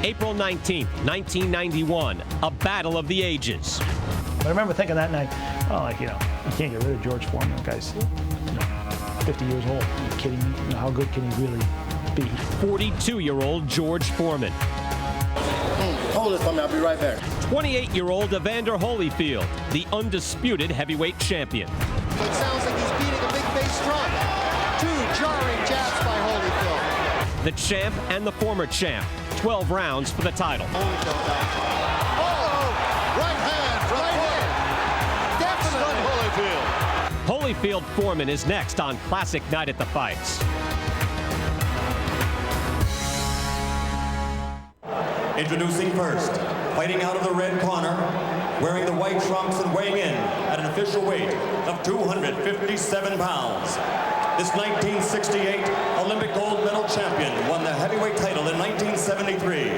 April 19th, 1991, a battle of the ages. I remember thinking that night, oh, like, you can't get rid of George Foreman. The guy's 50 years old. Are you kidding me? How good can he really be? 42-year-old George Foreman. Hold this for me, I'll be right back. 28-year-old Evander Holyfield, the undisputed heavyweight champion. It sounds like he's beating a big bass drum. 2 jarring jabs by Holyfield. The champ and the former champ. 12 rounds for the title. Holyfield back. Oh! Right hand from Holyfield. Holyfield Foreman is next on Classic Night at the Fights. Introducing first, fighting out of the red corner, wearing the white trunks and weighing in at an official weight of 257 pounds. This 1968 Olympic gold medal champion won the heavyweight title in 1973.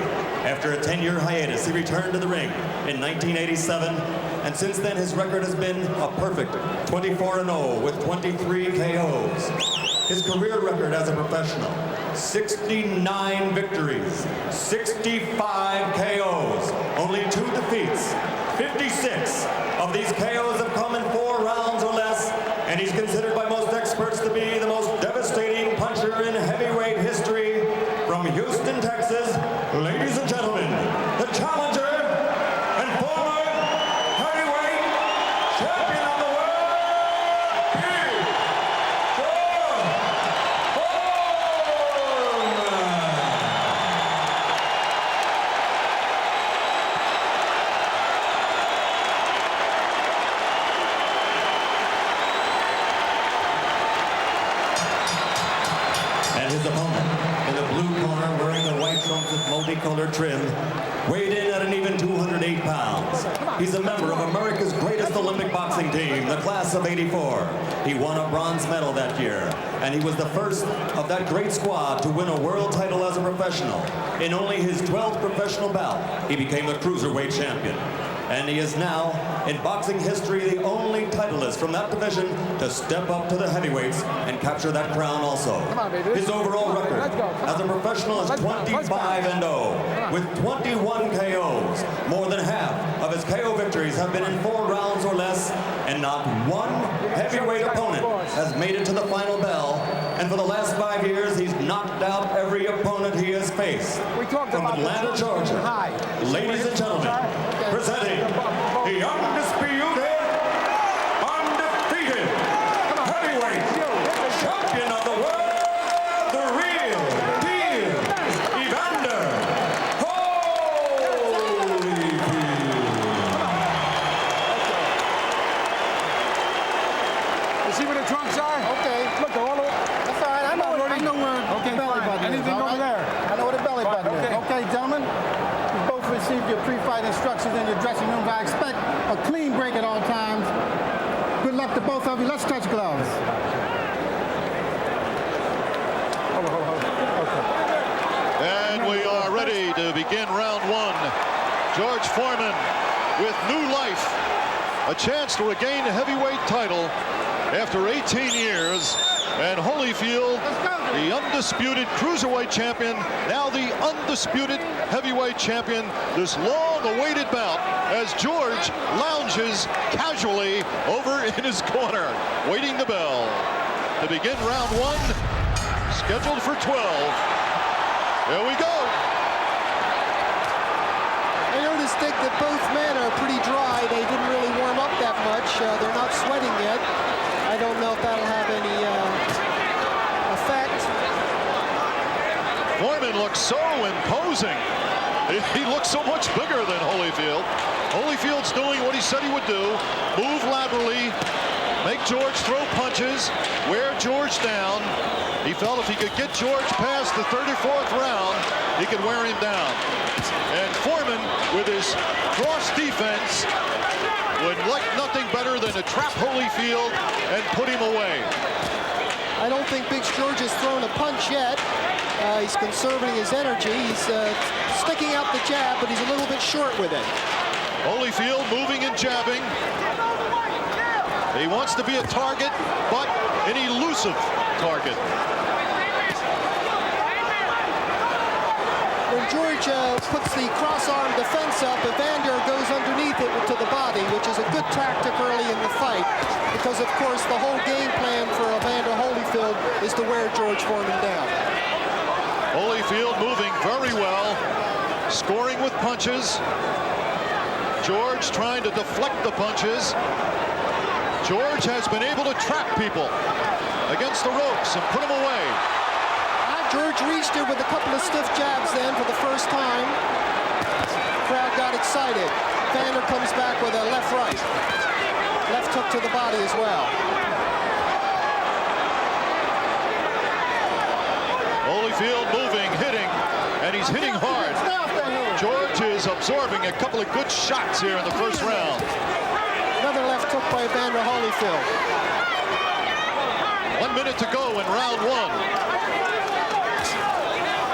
After a 10-year hiatus, he returned to the ring in 1987, and since then his record has been a perfect 24-0 with 23 KOs. His career record as a professional, 69 victories, 65 KOs, only 2 defeats. 56 of these KOs have come in 4 rounds or less, and he's considered by most experts to be the most devastating puncher in heavyweight history. From Houston, Texas, ladies and gentlemen, the challenger and former heavyweight champion of the world, Big George Foreman. And his opponent, in the blue corner, wearing the white trunks with multicolored trim, weighed in at an even 208 pounds. He's a member of America's greatest Olympic boxing team, the class of '84. He won a bronze medal that year, and he was the first of that great squad to win a world title as a professional. In only his 12th professional bout, he became the cruiserweight champion. And he is now, in boxing history, the only titleist from that division to step up to the heavyweights and capture that crown also. His overall record as a professional is 25-0 with 21 KOs. More than half of his KO victories have been in 4 rounds or less, and not one heavyweight opponent has made it to the final bell. And for the last 5 years, he's knocked out every opponent he has faced. From Atlanta, Georgia, ladies and gentlemen, presenting the undisputed, undefeated heavyweight champion of the world, the real deal, Evander Holyfield. You see where the trunks are? Okay. Look, they're all over. That's all right. I know where the belly button is. Anything over there? I know where the belly button is. Okay, gentlemen. You both received your pre-fight instructions in your dressing room. I expect a clean break at all times. Good luck to both of you. Let's touch gloves. And we are ready to begin round 1. George Foreman with new life. A chance to regain the heavyweight title after 18 years. And Holyfield, the undisputed cruiserweight champion, now the undisputed heavyweight champion. This long-awaited bout as George lounges casually over in his corner, waiting the bell to begin round 1, scheduled for 12. There we go. I noticed that both men are pretty dry. They didn't really warm up that much. They're not sweating yet. I don't know if that'll have any effect. Foreman looks so imposing. He looks so much bigger than Holyfield. Holyfield's doing what he said he would do. Move laterally, make George throw punches, wear George down. He felt if he could get George past the 34th round, he could wear him down. And Foreman, with his cross defense, would like nothing better than to trap Holyfield and put him away. I don't think Big George has thrown a punch yet. He's conserving his energy. He's sticking out the jab, but he's a little bit short with it. Holyfield moving and jabbing. He wants to be a target, but an elusive target. When George puts the cross-arm defense up, Evander goes underneath it to the body, which is a good tactic early in the fight, because of course the whole game plan for Evander Holyfield is to wear George Foreman down. Holyfield moving very well, scoring with punches. George trying to deflect the punches. George has been able to trap people against the ropes and put them away. George reached it with a couple of stiff jabs then for the first time. Crowd got excited. Evander comes back with a left-right. Left hook to the body as well. Holyfield moving, hitting, and he's hitting hard. George is absorbing a couple of good shots here in the first round. Another left hook by Evander Holyfield. 1 minute to go in round one.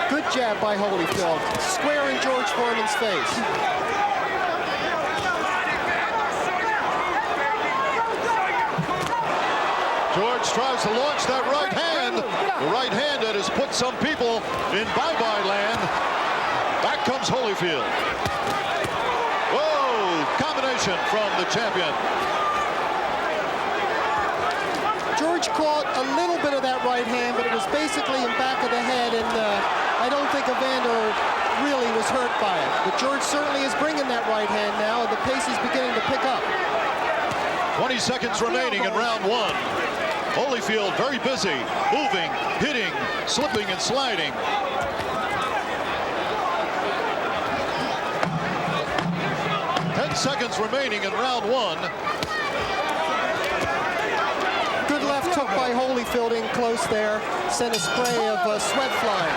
Good jab by Holyfield, square in George Foreman's face. George tries to launch that right hand. The right hand that has put some people in bye-bye land. Back comes Holyfield. Whoa, combination from the champion. George caught a little bit of that right hand, but it was basically in back of the head, and I don't think Evander really was hurt by it. But George certainly is bringing that right hand now, and the pace is beginning to pick up. 20 seconds remaining in round one. Holyfield very busy, moving, hitting, slipping and sliding. Seconds remaining in round one. Good left hook by Holyfield in close there. Sent a spray of sweat flying.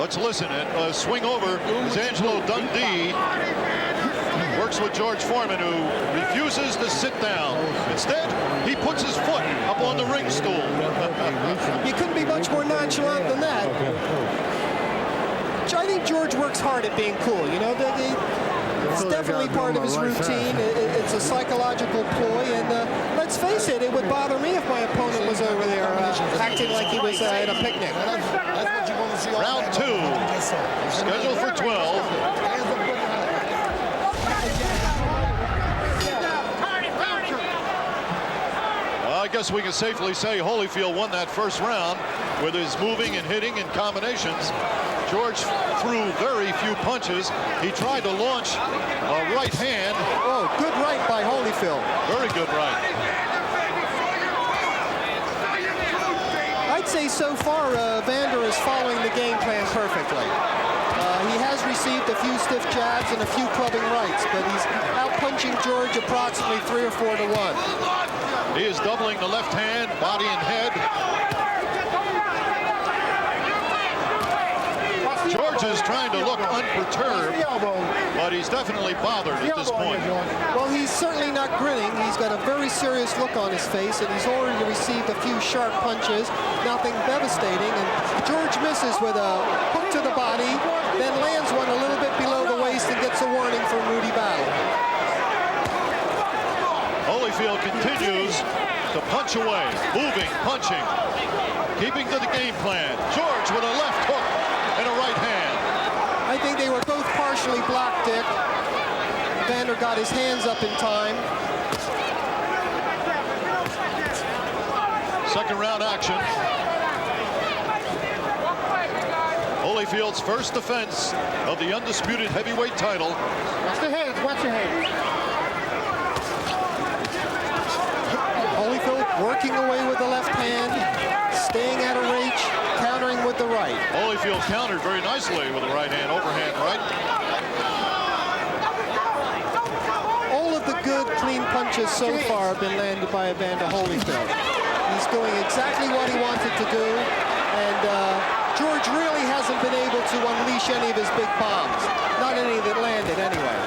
Let's listen. And swing over is Angelo Dundee. Works with George Foreman, who refuses to sit down. Instead, he puts his foot up on the ring stool. You couldn't be much more nonchalant than that. I think George works hard at being cool. You know, it's definitely part of his routine. It's a psychological ploy, and let's face it, it would bother me if my opponent was over there acting like he was at a picnic. Round two, scheduled for 12. I guess we can safely say Holyfield won that first round with his moving and hitting and combinations. George threw very few punches. He tried to launch a right hand. Oh, good right by Holyfield. Very good right. I'd say so far Evander is following the game plan perfectly. He has received a few stiff jabs and a few clubbing rights, but he's out-punching George approximately 3 or 4 to 1. He is doubling the left hand, body and head. George is trying to look unperturbed, but he's definitely bothered at this point. Well, he's certainly not grinning. He's got a very serious look on his face, and he's already received a few sharp punches, nothing devastating, and George misses with a hook to the body, then lands one a little bit below the waist and gets a warning from Rudy Battle. Holyfield continues to punch away, moving, punching, keeping to the game plan. George with a left hook and a right hand. I think they were both partially blocked, Dick. Evander got his hands up in time. Second round action. Holyfield's first defense of the undisputed heavyweight title. Watch the hands, watch your hands. Holyfield working away with the left hand, staying out of reach, countering with the right. Holyfield countered very nicely with the right hand, overhand right. All of the good, clean punches so far have been landed by Evander Holyfield. He's doing exactly what he wanted to do, and George really hasn't been able to unleash any of his big bombs. Not any that landed, anyway.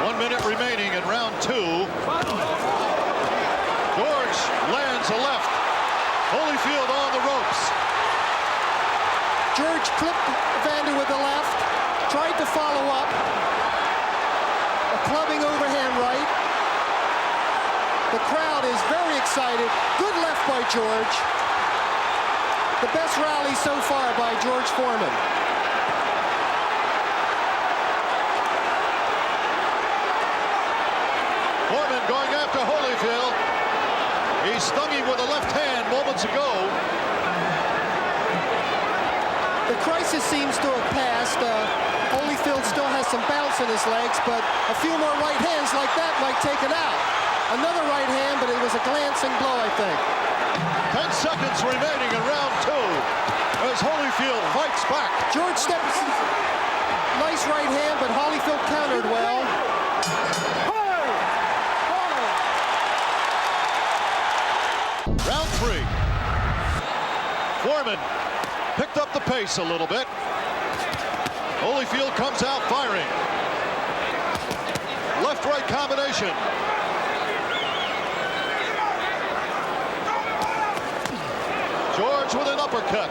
1 minute remaining in round two. George lands a left. Holyfield on the ropes. George clipped Evander with the left, tried to follow up. A clubbing overhand right. The crowd is very excited. Good left by George. The best rally so far by George Foreman. Foreman going after Holyfield. He stung him with a left hand moments ago. The crisis seems to have passed. Holyfield still has some bounce in his legs, but a few more right hands like that might take it out. Another right hand, but it was a glancing blow, I think. 10 seconds remaining in round 2 as Holyfield fights back. George steps. Nice right hand, but Holyfield countered well. Round 3. Foreman picked up the pace a little bit. Holyfield comes out firing. Left-right combination. George with an uppercut.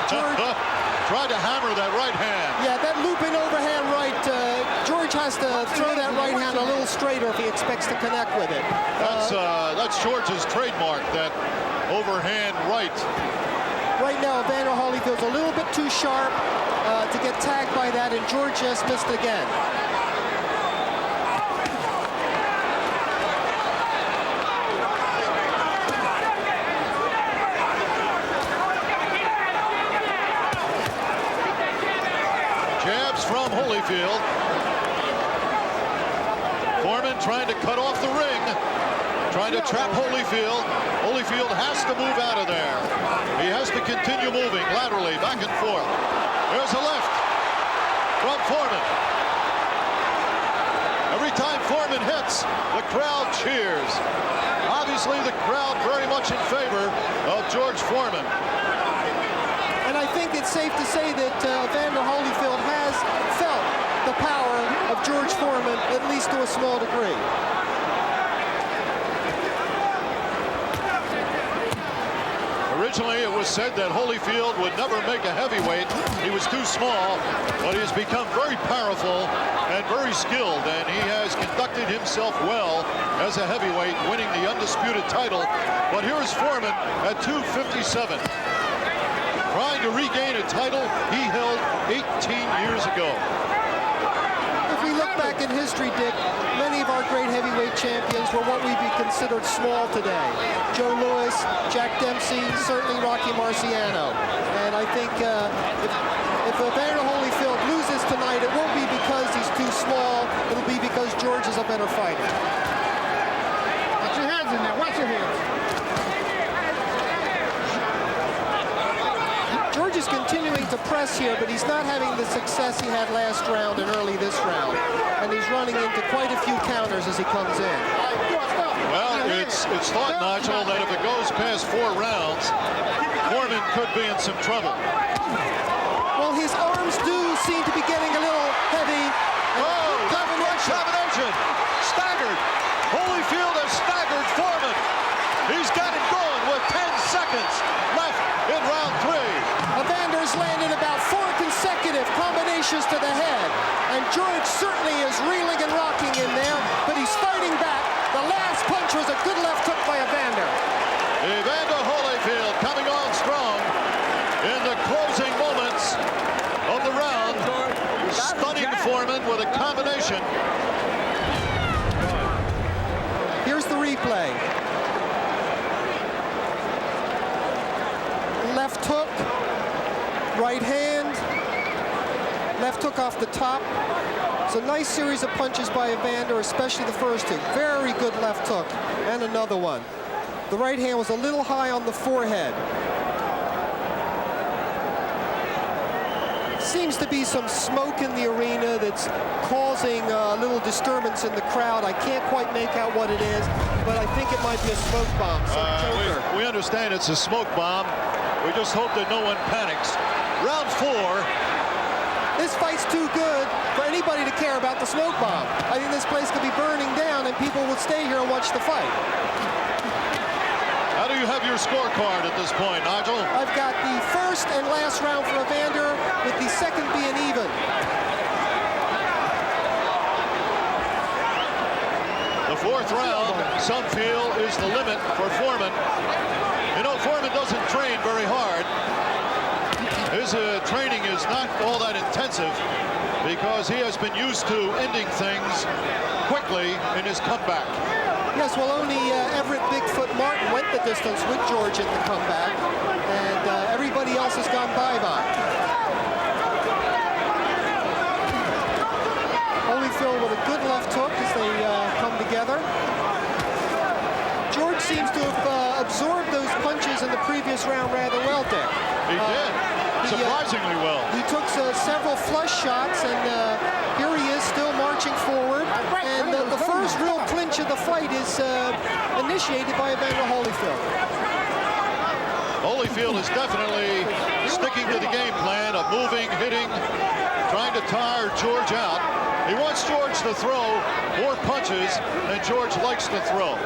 George tried to hammer that right hand. Yeah, that looping overhand right. George has to throw that right hand a little straighter if he expects to connect with it. That's George's trademark, that overhand right. Right now, Evander Holyfield's a little bit too sharp to get tagged by that, and George just missed again. Jabs from Holyfield. Foreman trying to cut off the ring, trying to trap Holyfield. Holyfield has to move out of there. He has to continue moving laterally, back and forth. There's a left from Foreman. Every time Foreman hits, the crowd cheers. Obviously, the crowd very much in favor of George Foreman. And I think it's safe to say that Evander Holyfield has felt the power of George Foreman, at least to a small degree. Originally, it was said that Holyfield would never make a heavyweight. He was too small, but he has become very powerful and very skilled, and he has conducted himself well as a heavyweight, winning the undisputed title. But here's Foreman at 257, trying to regain a title he held 18 years ago. If we look back in history, Dick, many of our great heavyweight champions were what would be considered small today. Joe Louis, Jack Dempsey, certainly Rocky Marciano. And I think if Evander Holyfield loses tonight, it won't be because he's too small. It'll be because George is a better fighter. Watch your hands in there. Watch your hands. George is continuing to press here, but he's not having the success he had last round and early this round. And he's running into quite a few counters as he comes in. Well, it's thought, Nigel, that if it goes past 4 rounds, Foreman could be in some trouble. Well, his arms do seem to be getting a little heavy. Oh, left-right combination. Staggered. Holyfield has staggered Foreman. He's got him going with 10 seconds left in round 3. Evander's landed about 4 consecutive combinations to the head. And George certainly is reeling and rocking in there, but he's fighting back. The last punch was a good left hook by Evander. Evander Holyfield coming on strong in the closing moments of the round, stunning Foreman with a combination. Here's the replay. Left hook, right hand, left hook off the top. It's a nice series of punches by Evander, especially the first two. Very good left hook, and another one. The right hand was a little high on the forehead. Seems to be some smoke in the arena that's causing a little disturbance in the crowd. I can't quite make out what it is, but I think it might be a smoke bomb, some joker. We understand it's a smoke bomb. We just hope that no one panics. Round 4. This fight's too good for anybody to care about the smoke bomb. I think this place could be burning down and people will stay here and watch the fight. How do you have your scorecard at this point, Nigel? I've got the first and last round for Evander, with the second being even. Fourth round, some feel, is the limit for Foreman. You know, Foreman doesn't train very hard. His training is not all that intensive because he has been used to ending things quickly in his comeback. Yes, well, only Everett Bigfoot Martin went the distance with George in the comeback, and everybody else has gone bye-bye. Holyfield with a good left hook as they come together. George seems to have absorbed those punches in the previous round rather well, Dick. He did, surprisingly well. He took several flush shots, and here he is still marching forward. And the first real clinch of the fight is initiated by Evander Holyfield. Holyfield is definitely sticking to the game plan of moving, hitting, trying to tire George out. He wants George to throw more punches than George likes to throw.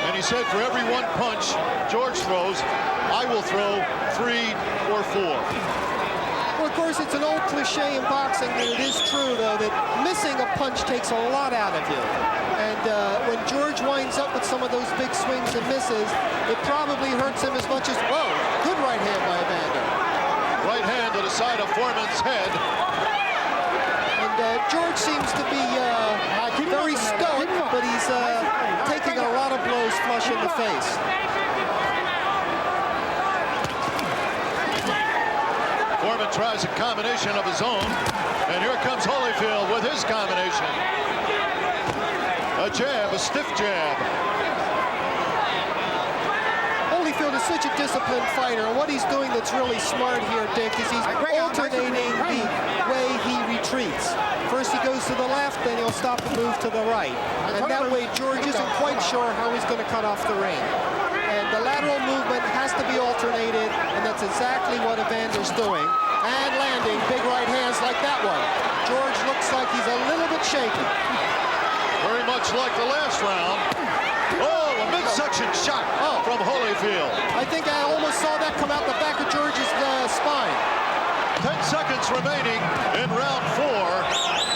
And he said for every one punch George throws, I will throw 3 or 4. Well, of course, it's an old cliche in boxing, and it is true, though, that missing a punch takes a lot out of you. And when George winds up with some of those big swings and misses, it probably hurts him as much as, whoa, good right hand by Evander. Right hand to the side of Foreman's head. And George seems to be very stoic, but he's taking a lot of blows flush in the face. Foreman tries a combination of his own, and here comes Holyfield with his combination. A jab, a stiff jab. Holyfield is such a disciplined fighter, and what he's doing that's really smart here, Dick, is he's alternating the way he retreats. First he goes to the left, then he'll stop and move to the right. And that way George isn't quite sure how he's going to cut off the ring. And the lateral movement has to be alternated, and that's exactly what Evander's doing. And landing big right hands like that one. George looks like he's a little bit shaky. Very much like the last round. Oh, a midsection shot from Holyfield. I think I almost saw that come out the back of George's spine. 10 seconds remaining in round 4.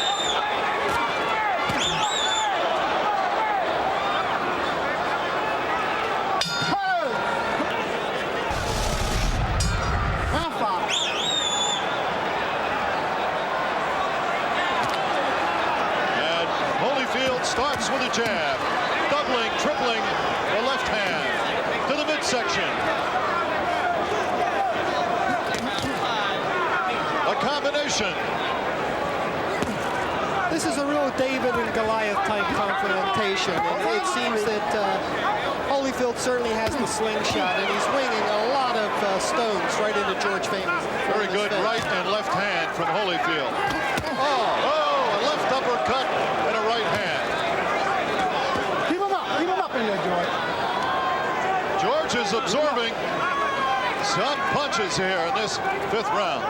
Starts with a jab, doubling, tripling the left hand to the midsection. A combination. This is a real David and Goliath type confrontation. And it seems that Holyfield certainly has the slingshot, and he's winging a lot of stones right into George Foreman's face. Very good right and left hand from Holyfield. Oh, a left uppercut and a right hand. George is absorbing some punches here in this 5th round.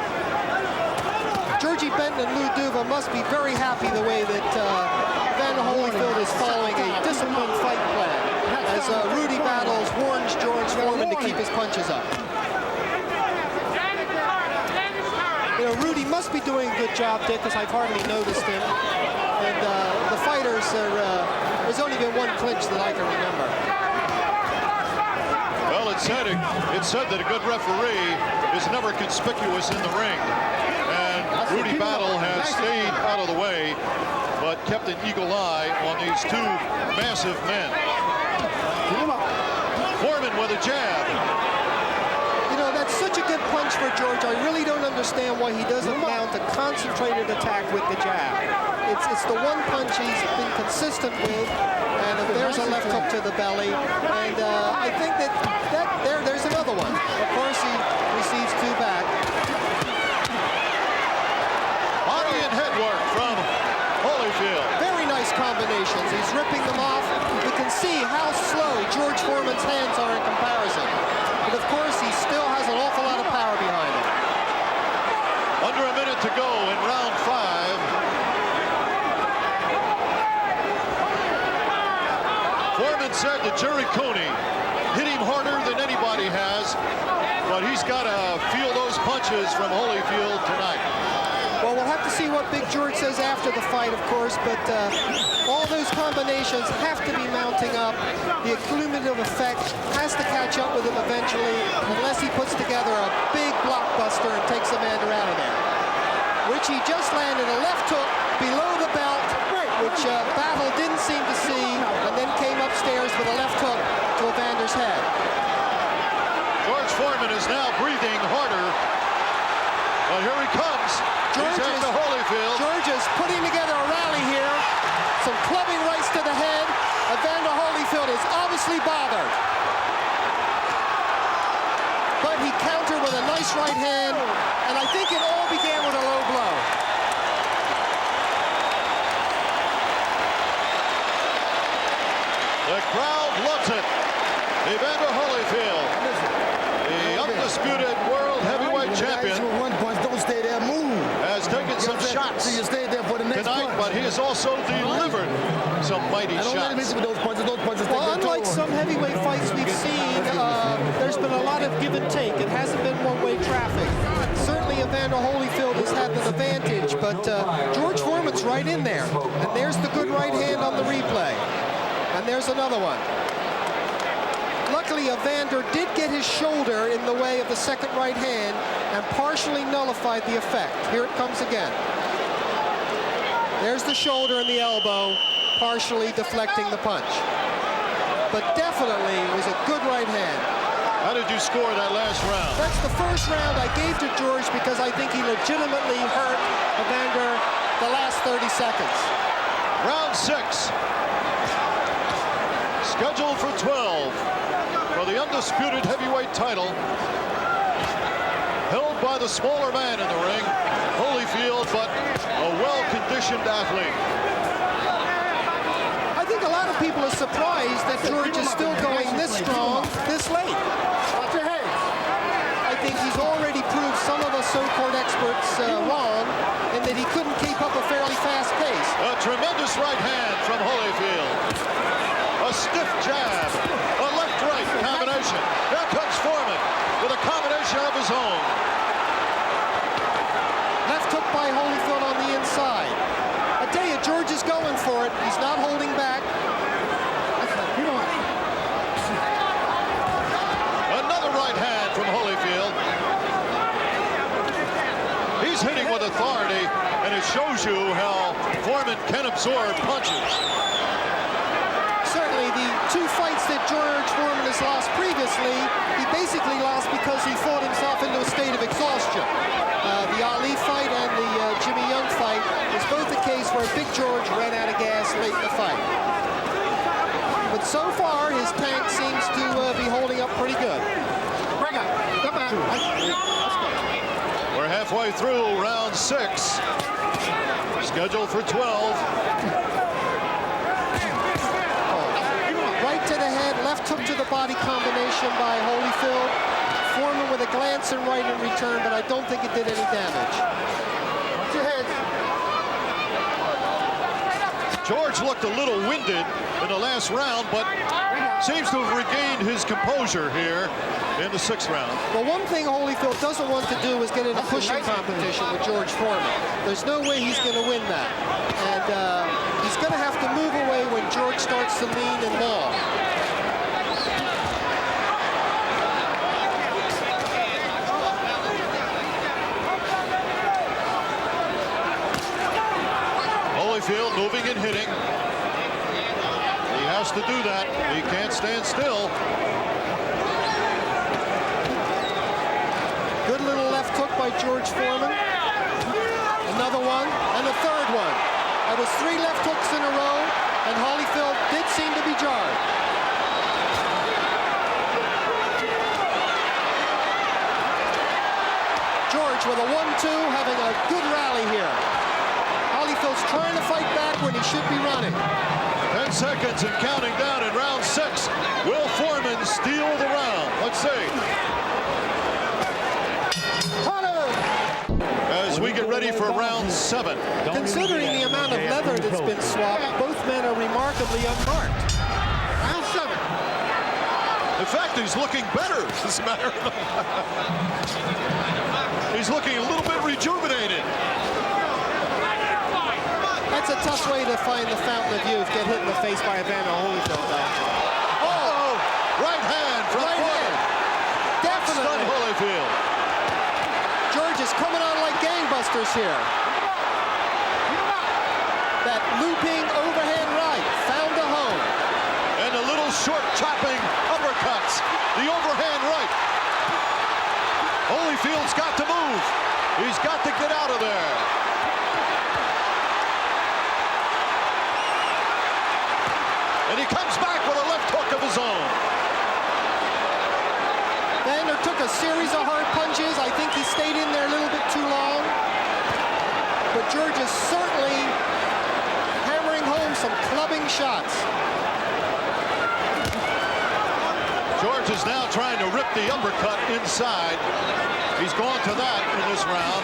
Georgie Benton and Lou Duva must be very happy the way that Evander Holyfield is following a disciplined fight plan as Rudy Battles warns George Foreman to keep his punches up. You know, Rudy must be doing a good job, Dick, because I've hardly noticed him. And the fighters are, there's only been one clinch that I can remember. Well, it's said that a good referee is never conspicuous in the ring. And Rudy Battle has stayed out of the way, but kept an eagle eye on these two massive men. Foreman with a jab. You know, that's such a good punch for George. I really don't understand why he doesn't mount a concentrated attack with the jab. It's the one punch he's been consistent with, and there's a left hook to the belly, and I think there's another one. Of course, he receives 2 back. Body and head work from Holyfield. Very nice combinations. He's ripping them off. You can see how slow George Foreman's hands are in comparison. But of course, he still has an awful lot of power behind him. Under a minute to go in round 5. Foreman said to Jerry Coney, hit him harder than anybody has, but he's got to feel those punches from Holyfield tonight. Well, we'll have to see what Big George says after the fight, of course, but all those combinations have to be mounting up. The cumulative effect has to catch up with him eventually, unless he puts together a big blockbuster and takes Evander out of there. Which he just landed a left hook below the belt, which Battle didn't seem to see, and then came upstairs with a left hook to Evander's head. George Foreman is now breathing harder. Well, here he comes. He's after Holyfield. George is putting together a rally here. Some clubbing rights to the head. Evander Holyfield is obviously bothered. But he countered with a nice right hand, and I think it all began with a low blow. The crowd loves it. Evander Holyfield, the undisputed world heavyweight champion, Don't stay there, move. has taken some shots So you stay there for the next tonight, punch. but he has also delivered some mighty Don't let him hit shots. you with those punches. Those punches Well, take their unlike toll. some heavyweight fights we've seen, there's been a lot of give and take. It hasn't been one-way traffic. Certainly Evander Holyfield has had the advantage, but George Foreman's right in there. And there's the good right hand on the replay. And there's another one. Luckily, Evander did get his shoulder in the way of the second right hand and partially nullified the effect. Here it comes again. There's the shoulder and the elbow, partially deflecting the punch. But definitely was a good right hand. How did you score that last round? That's the first round I gave to George because I think he legitimately hurt Evander the last 30 seconds. Round 6. Scheduled for 12 for the undisputed heavyweight title. Held by the smaller man in the ring, Holyfield, but a well-conditioned athlete. I think a lot of people are surprised that George is still going this strong, this late. Watch your head. I think he's already proved some of us so-called experts wrong, and that he couldn't keep up a fairly fast pace. A tremendous right hand from Holyfield. A stiff jab, a left-right combination. Now comes Foreman with a combination of his own. Left hook by Holyfield on the inside. I tell you, George is going for it. He's not holding back. Another right hand from Holyfield. He's hitting with authority, and it shows you how Foreman can absorb punches. Certainly, the two fights that George Foreman has lost previously, he basically lost because he fought himself into a state of exhaustion. The Ali fight and the Jimmy Young fight was both the case where Big George ran out of gas late in the fight. But so far, his tank seems to be holding up pretty good. Break out. Come back. We're halfway through round 6. Scheduled for 12. Right to the head, left hook to the body combination by Holyfield. Foreman with a glance and right in return, but I don't think it did any damage. Watch your head. George looked a little winded in the last round, but seems to have regained his composure here in the 6th round. Well, one thing Holyfield doesn't want to do is get in a pushing competition with George Foreman. There's no way he's going to win that. And he's going to have to move away when George starts to lean and maul. Holyfield moving and hitting. He has to do that. He can't stand still. Good little left hook by George Foreman. Another one, and a third one. That was 3 left hooks in a row, and Holyfield did seem to be jarred. George with a 1-2, having a good rally here. Holyfield's trying to fight back when he should be running. 10 seconds and counting down in round 6. Will Foreman steal the round? Let's see. As we get ready for round 7. Considering the amount of leather that's been swapped, both men are remarkably unmarked. Round 7. In fact, he's looking better, as a matter of fact. He's looking a little bit rejuvenated. That's a tough way to find the fountain of youth. Get hit in the face by Evander Holyfield, though. Oh! Right hand from Foreman. Definitely. Stunned Holyfield. George is coming on like gangbusters here. That looping overhand right found a home. And a little short chopping uppercuts. The overhand right. Holyfield's got to move. He's got to get out of there. And he comes back with a left hook of his own. Evander took a series of hard punches. I think he stayed in there a little bit too long. But George is certainly hammering home some clubbing shots. George is now trying to rip the uppercut inside. He's gone to that in this round.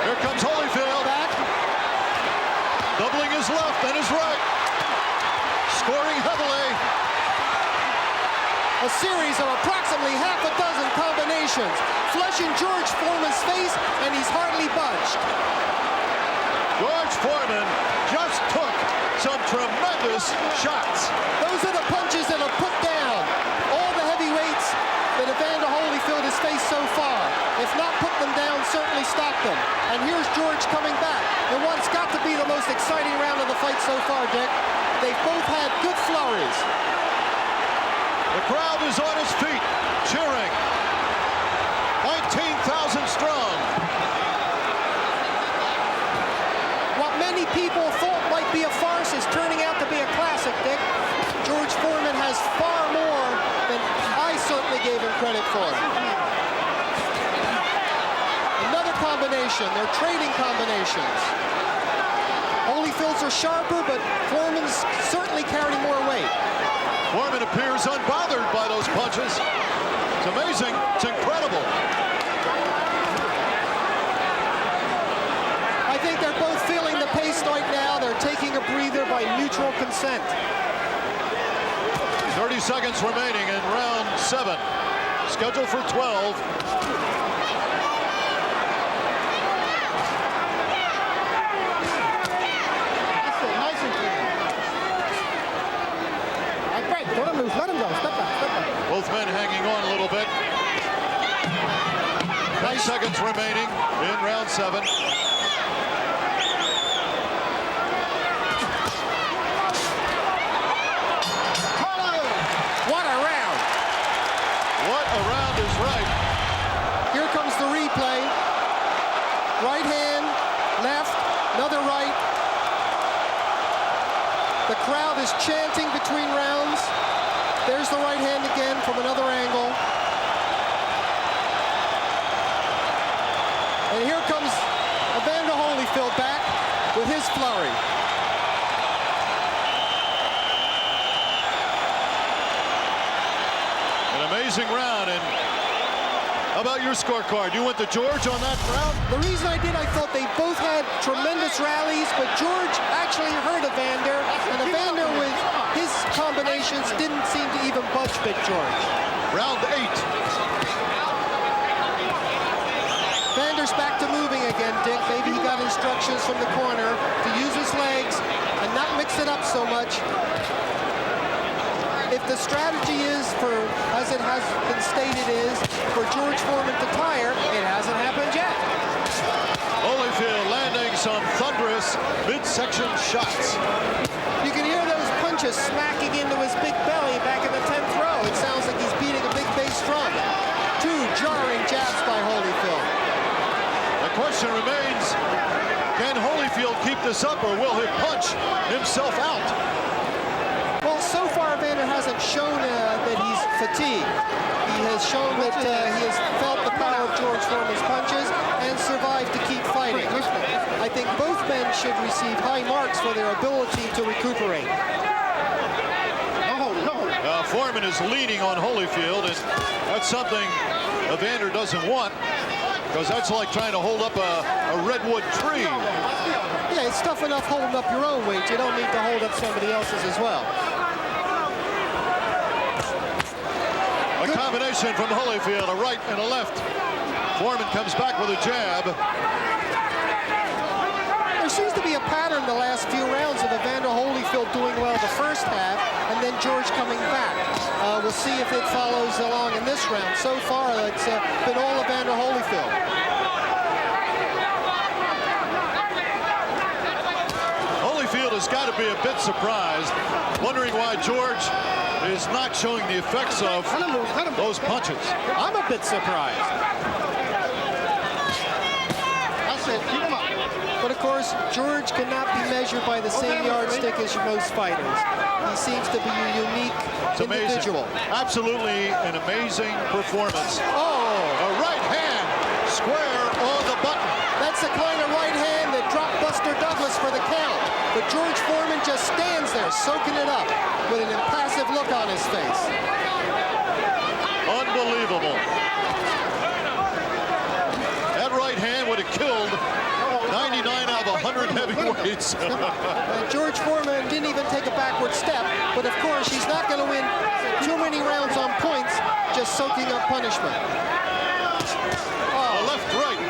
Here comes Holyfield. Back. Doubling his left and his right. Scoring heavily. A series of approximately half a dozen combinations. Flushing George Foreman's face, and he's hardly budged. George Foreman just took some tremendous shots. Those are the punches that have put down all the heavyweights that Evander Holyfield has faced so far. If not put them down, certainly stop them. And here's George coming back in what's got to be the most exciting round of the fight so far, Dick. They've both had good flurries. The crowd is on his feet, cheering. 19,000 strong. What many people thought might be a farce is turning out to be a classic, Dick. George Foreman has far more than I certainly gave him credit for. Another combination. They're trading combinations. Holyfield's are sharper, but Foreman's certainly carrying more weight. Foreman appears unbothered by those punches. It's amazing. It's incredible. I think they're both feeling the pace right now. They're taking a breather by mutual consent. 30 seconds remaining in round 7. Scheduled for 12. Let him go. Step back. Step back. Both men hanging on a little bit. 9 seconds remaining in round 7. What a round. What a round is right. Here comes the replay. Right hand, left, another right. The crowd is chanting between rounds. There's the right hand again from another angle. And here comes Evander Holyfield back with his flurry. An amazing round. And how about your scorecard? You went to George on that round? The reason I did, I thought they both had tremendous rallies, but George actually hurt Evander, and Evander with his combinations didn't seem to even budge Big George. Round 8. Evander's back to moving again, Dick. Maybe he got instructions from the corner to use his legs and not mix it up so much. If the strategy is for, as it has been stated, is for George Foreman to tire, it hasn't happened yet. Holyfield landing some thunderous midsection shots. You can hear those punches smacking into his big belly back in the 10th row. It sounds like he's beating a big bass drum. 2 jarring jabs by Holyfield. The question remains, can Holyfield keep this up, or will he punch himself out? Well, so far Evander hasn't shown that he's fatigued. He has shown that he has felt the power of George Foreman's punches and survived to keep fighting. I think both men should receive high marks for their ability to recuperate. Foreman is leaning on Holyfield, and that's something Evander doesn't want, because that's like trying to hold up a redwood tree. Yeah, it's tough enough holding up your own weight. You don't need to hold up somebody else's as well. A combination from Holyfield, a right and a left. Foreman comes back with a jab. They're seems to be a pattern the last few rounds of Evander Holyfield doing well the first half and then George coming back. We'll see if it follows along in this round. So far, it's been all Evander Holyfield. Holyfield has got to be a bit surprised, wondering why George is not showing the effects of those punches. I'm a bit surprised. But of course, George cannot be measured by the same yardstick as most fighters. He seems to be a unique individual. Absolutely an amazing performance. Oh! A right hand square on the button. That's the kind of right hand that dropped Buster Douglas for the count. But George Foreman just stands there, soaking it up with an impassive look on his face. Unbelievable. That right hand would have killed 99 out of 100 heavyweights. George Foreman didn't even take a backward step, but of course he's not going to win too many rounds on points just soaking up punishment. A left-right.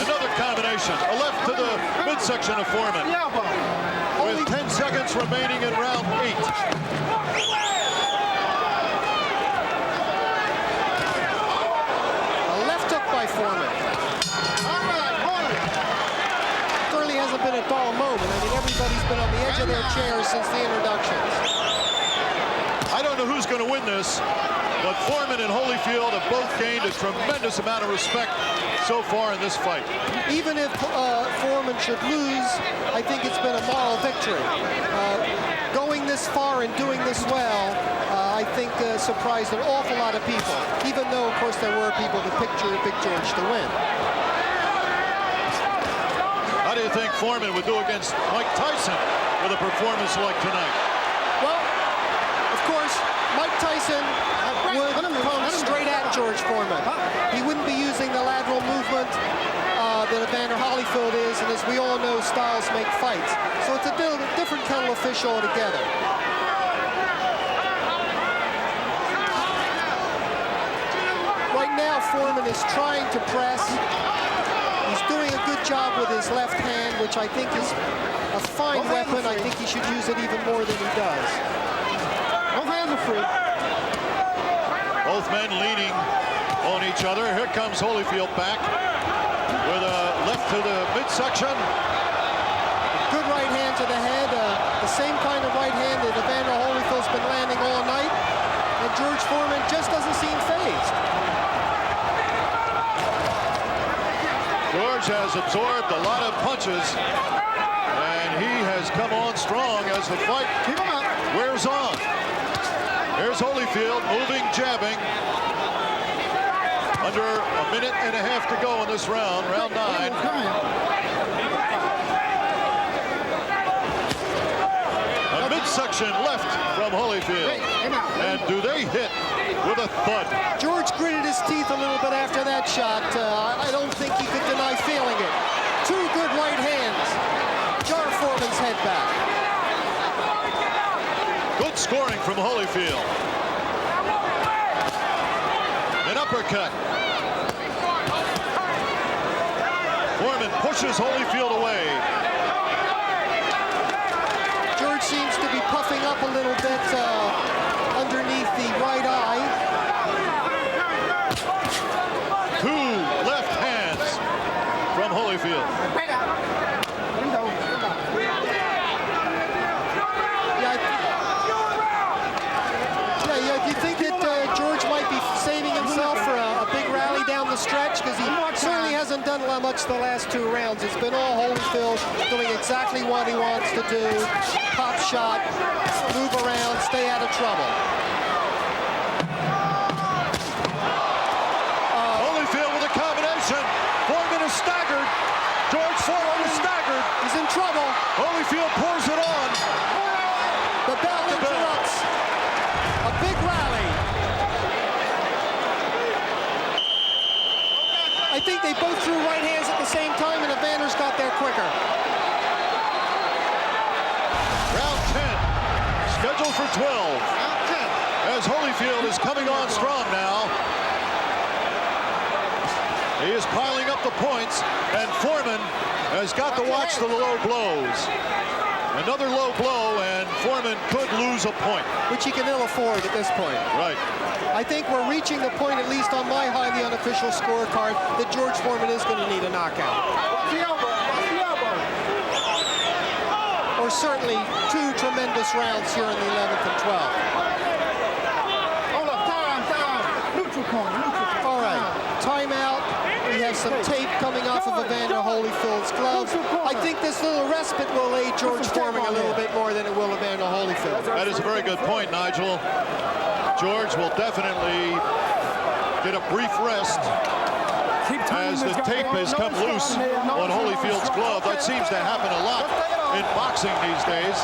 Another combination. A left to the midsection of Foreman. With 10 seconds remaining in round 8. A left hook by Foreman. Hasn't been a dull moment. I mean, everybody's been on the edge of their chairs since the introductions. I don't know who's going to win this, but Foreman and Holyfield have both gained a tremendous amount of respect so far in this fight. Even if Foreman should lose, I think it's been a moral victory. Going this far and doing this well, I think surprised an awful lot of people, even though, of course, there were people that picked Big George to win. How do you think Foreman would do against Mike Tyson with a performance like tonight? Well, of course, Mike Tyson would come straight at George Foreman. He wouldn't be using the lateral movement that Evander Holyfield is, and as we all know, styles make fights. So it's a different kettle of fish altogether. Right now, Foreman is trying to press. He's doing a good job with his left hand, which I think is a fine weapon. I think he should use it even more than he does. Both hands are free. Both men leaning on each other. Here comes Holyfield back with a left to the midsection. Good right hand to the head. The same kind of right hand that Evander Holyfield's been landing all night. And George Foreman just doesn't seem fazed. George has absorbed a lot of punches, and he has come on strong as the fight wears on. Here's Holyfield moving, jabbing. Under a minute and a half to go in this round, round 9. A midsection left from Holyfield. And do they hit with a thud? George gritted his teeth a little bit after that shot. I don't think he could deny feeling it. Two good right hands. Jar Foreman's head back. Good scoring from Holyfield. An uppercut. Foreman pushes Holyfield away. George seems to be puffing up a little bit underneath the right eye. Two left hands from Holyfield. You think that George might be saving himself for a big rally down the stretch? Because he certainly hasn't done much the last 2 rounds. It's been all Holyfield doing exactly what he wants to do. Pop shot, move around, stay out of trouble. Holyfield with a combination. Foreman is staggered. George Foreman is staggered. He's in trouble. Holyfield pours it on. The bell interrupts. A big rally. I think they both threw right hands at the same time, and Evander's got there quicker. Round 10, scheduled for 12. As Holyfield is coming on strong now. He is piling up the points, and Foreman has got to watch the low blows. Another low blow, and Foreman could lose a point. Which he can ill afford at this point. Right. I think we're reaching the point, at least on my highly unofficial scorecard, that George Foreman is going to need a knockout. Or certainly 2 tremendous rounds here in the 11th and 12th. Hold up, time. Neutral corner, neutral corner. All right, timeout. We have some tape coming off of Evander Holyfield's gloves. I think this little respite will aid George Foreman a little bit more than it will Evander Holyfield. That is a very good point, Nigel. George will definitely get a brief rest as the tape has come loose on Holyfield's glove. That seems to happen a lot in boxing these days.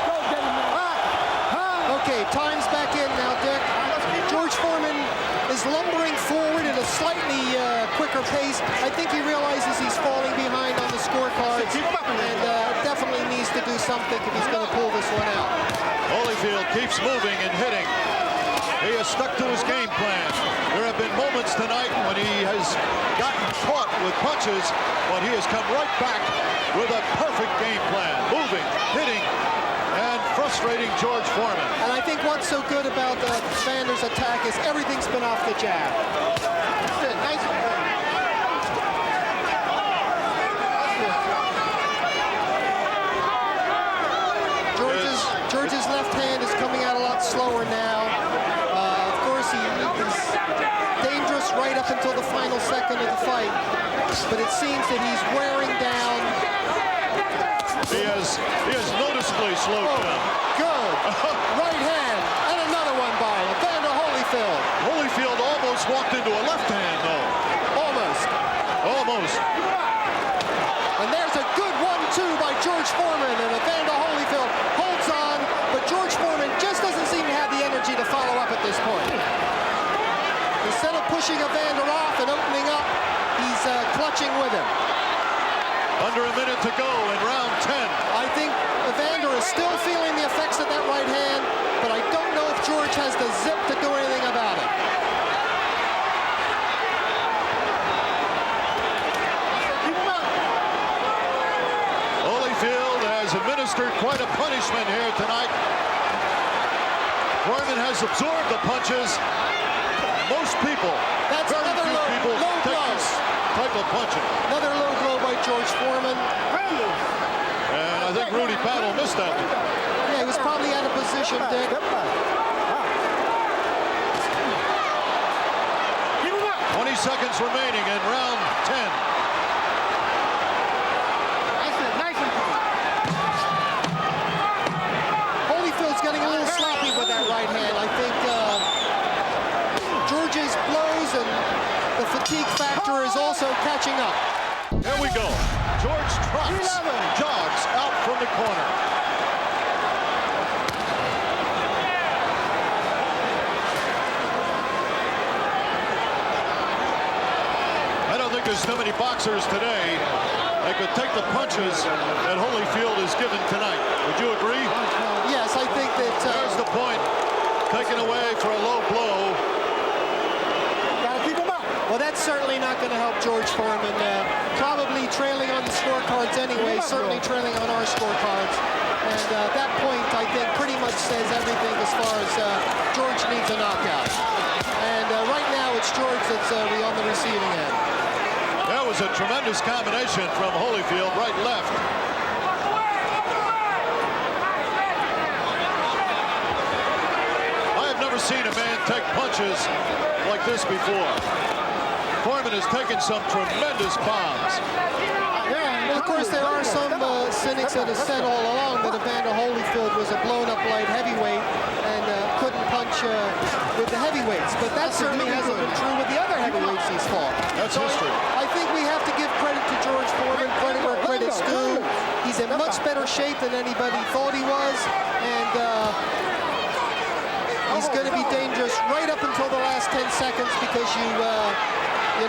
Okay, time's back in now, Dick. George Foreman is lumbering forward at a slightly quicker pace. I think he realizes he's falling behind on the scorecards and definitely needs to do something if he's going to pull this one out. Holyfield keeps moving and hitting. He has stuck to his game plan. There have been moments tonight when he has gotten caught with punches, but he has come right back with a perfect game plan. Moving, hitting, and frustrating George Foreman. And I think what's so good about Evander's attack is everything's been off the jab. Nice. George's left hand is coming out a lot slower now. Of course, he's dangerous right up until the final second of the fight, but it seems that he's wearing down. He has noticeably slowed down. Good. Right hand, and another one by Evander Holyfield. Holyfield almost walked into a left hand, though. Almost. And there's a good 1-2 by George Foreman, and Evander Holyfield holds on, but George Foreman just doesn't seem to have the energy to follow up at this point. Instead of pushing Evander off and opening up, he's clutching with him. Under a minute to go in round 10. I think Evander is still feeling the effects of that right hand, but I don't know if George has the zip to do anything about it. Holyfield has administered quite a punishment here tonight. Foreman has absorbed the punches. Most people, That's very another few people low take blow. this type of punching. Another low blow by George Foreman. And I think Rudy Battle missed that one. Yeah, he was probably out of position, Dick. 20 seconds remaining in round 10. Holyfield's getting a little sloppy with that right hand. I think George's blows and the fatigue factor is also catching up. There we go. George trots, jogs out from the corner. I don't think there's too many boxers today that could take the punches that Holyfield is given tonight. Would you agree? Yes, I think that... There's the point. Taken away for a low blow. Well, that's certainly not going to help George Foreman. Probably trailing on the scorecards anyway, certainly trailing on our scorecards. And that point, I think, pretty much says everything as far as George needs a knockout. And right now, it's George that's on the receiving end. That was a tremendous combination from Holyfield, right, left. I have never seen a man take punches like this before. Foreman has taken some tremendous bombs. Well, of course, there are some cynics that have said all along that Evander Holyfield was a blown-up light heavyweight and couldn't punch with the heavyweights. But that certainly hasn't been true with the other heavyweights he's fought. That's history. I think we have to give credit to George Foreman, credit where credit's due. He's in much better shape than anybody thought he was, and he's going to be dangerous right up until the last 10 seconds because you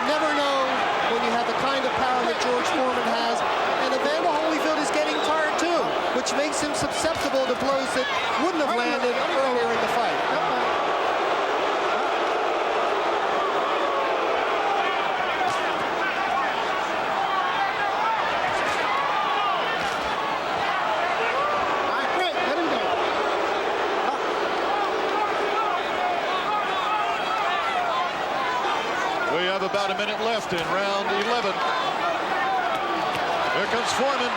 never know when you have the kind of power that George Foreman has. And Evander Holyfield is getting tired too, which makes him susceptible to blows that wouldn't have landed earlier in the fight. about a minute left in round 11. Here comes Foreman.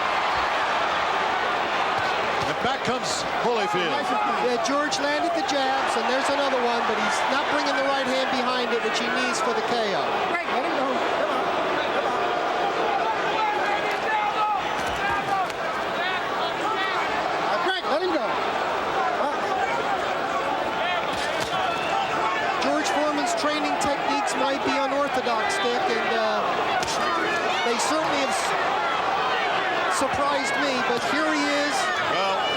And back comes Holyfield. Yeah, George landed the jabs, and there's another one, but he's not bringing the right hand behind it, which he needs for the KO. Break, let him go. Break, let him go. George Foreman's training techniques might be unorthodox, Dick, and they certainly have surprised me, but here he is,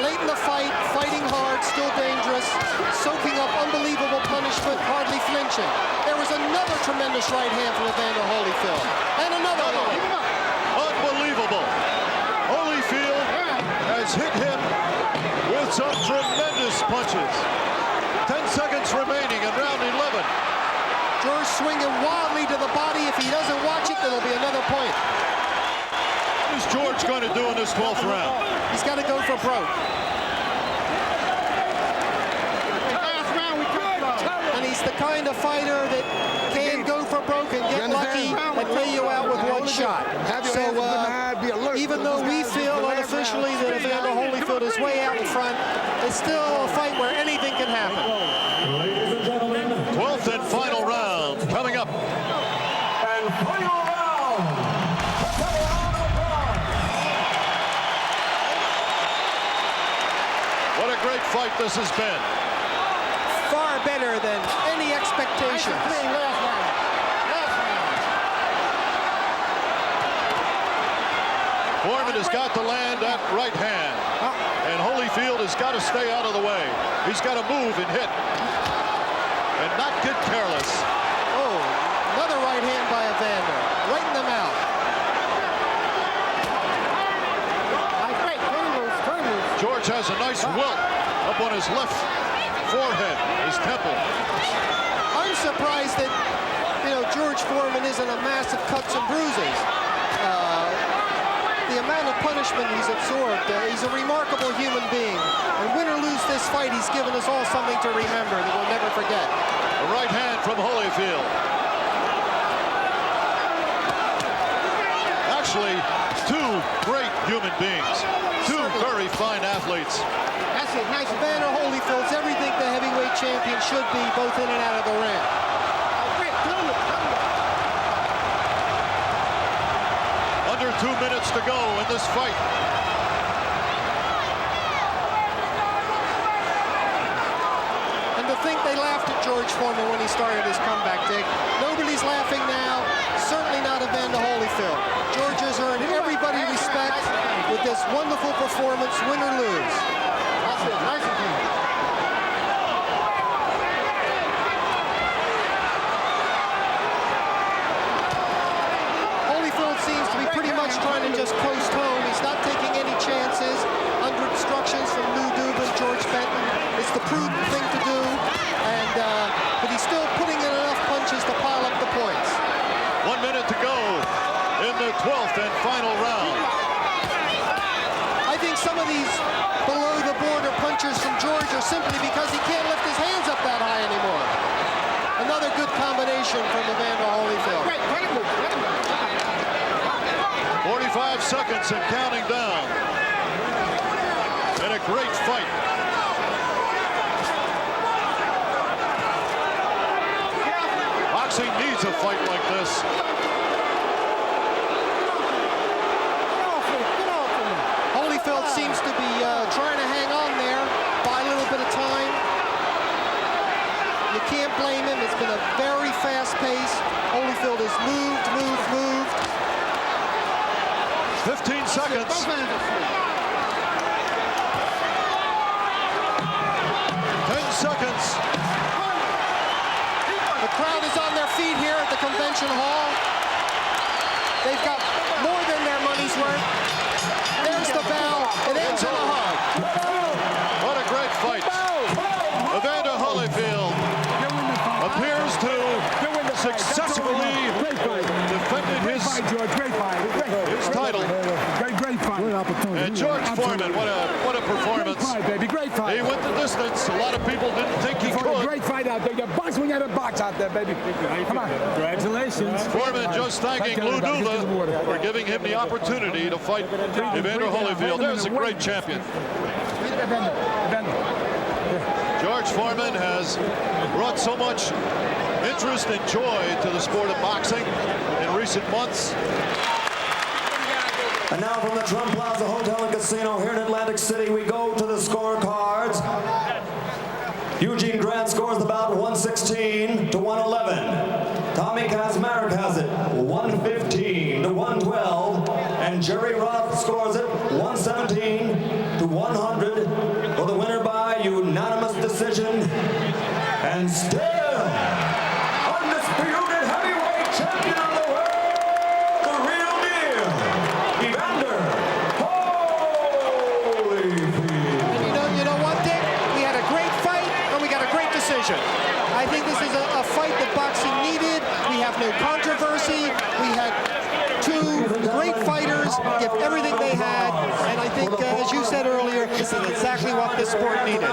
late in the fight, fighting hard, still dangerous, soaking up unbelievable punishment, hardly flinching. There was another tremendous right hand from Evander Holyfield, and another one. Unbelievable. Holyfield has hit him with some tremendous punches. 10 seconds remaining in round 11. George swinging wildly to the body. If he doesn't watch it, there'll be another point. What is George going to do in this 12th round? He's got to go for broke. And he's the kind of fighter that can go for broke and get lucky and lay you out with one shot. So even though we feel unofficially that Evander Holyfield is way out in front, it's still a fight where anything can happen. 12th and final round coming up. And final round. What a great fight this has been. Far better than any expectations. Foreman has got to land that right hand. And Holyfield has got to stay out of the way. He's got to move and hit. And not get careless. Oh, another right hand by Evander. Right in the mouth. George has a nice welt up on his left forehead, his temple. I'm surprised that, George Foreman isn't a massive cuts and bruises. The amount of punishment he's absorbed, he's a remarkable human being. And win or lose this fight, he's given us all something to remember that we'll never forget. A right hand from Holyfield. Actually, two great human beings. Two very fine athletes. That's it. Nice. Evander Holyfield's everything the heavyweight champion should be, both in and out of the ring. Under 2 minutes to go in this fight. And to think they laughed at George Foreman when he started his comeback, Dick. Nobody's laughing now. Certainly not Evander Holyfield. George has earned everybody respect with this wonderful performance, win or lose. That's it. Nice again. Holyfield seems to be pretty much trying to just coast home. He's not taking any chances under instructions from Lou Dubin, George Benton. It's the prudent thing to do, but he's still putting in enough punches to pile up the points. 1 minute to go in the 12th and final round. I think some of these below-the-border punches from George are simply because he can't lift his hands up that high anymore. Another good combination from Evander Holyfield. 45 seconds and counting down. And a great fight. Boxing needs a fight like this. Holyfield seems to be trying to hang on there, buy a little bit of time. You can't blame him. It's been a very fast pace. Holyfield has moved. 15 seconds. 10 seconds. The crowd is on their feet here at the convention hall. They've got more than their money's worth. There's the bell. It ends in a hug. What a great fight. Evander Holyfield appears to successfully defended his title. Great fight. And George Foreman, what a performance. Great fight, baby. Great fight. He went the distance. A lot of people didn't think he could. Great fight out there. You're boxing at a box out there, baby. Come on. Congratulations. Foreman just thanking Lou Duva for giving him the opportunity to fight Evander Holyfield. There's a great champion. George Foreman has brought so much interest and joy to the sport of boxing in recent months. And now from the Trump Plaza Hotel and Casino here in Atlantic City, we go to the scorecards. Eugene Grant scores the bout 116 to 111. Tommy Kazmarek has it 115 to 112. And Jerry Roth scores it 117 to 100 for the winner by unanimous decision. And still undisputed heavyweight champion of the world, the real deal, Evander Holyfield. You know what, Dick? We had a great fight and we got a great decision. I think this is a fight that boxing needed. We have no controversy. We had two great fighters give everything they had, and I think, as you said earlier, this is exactly what this sport needed.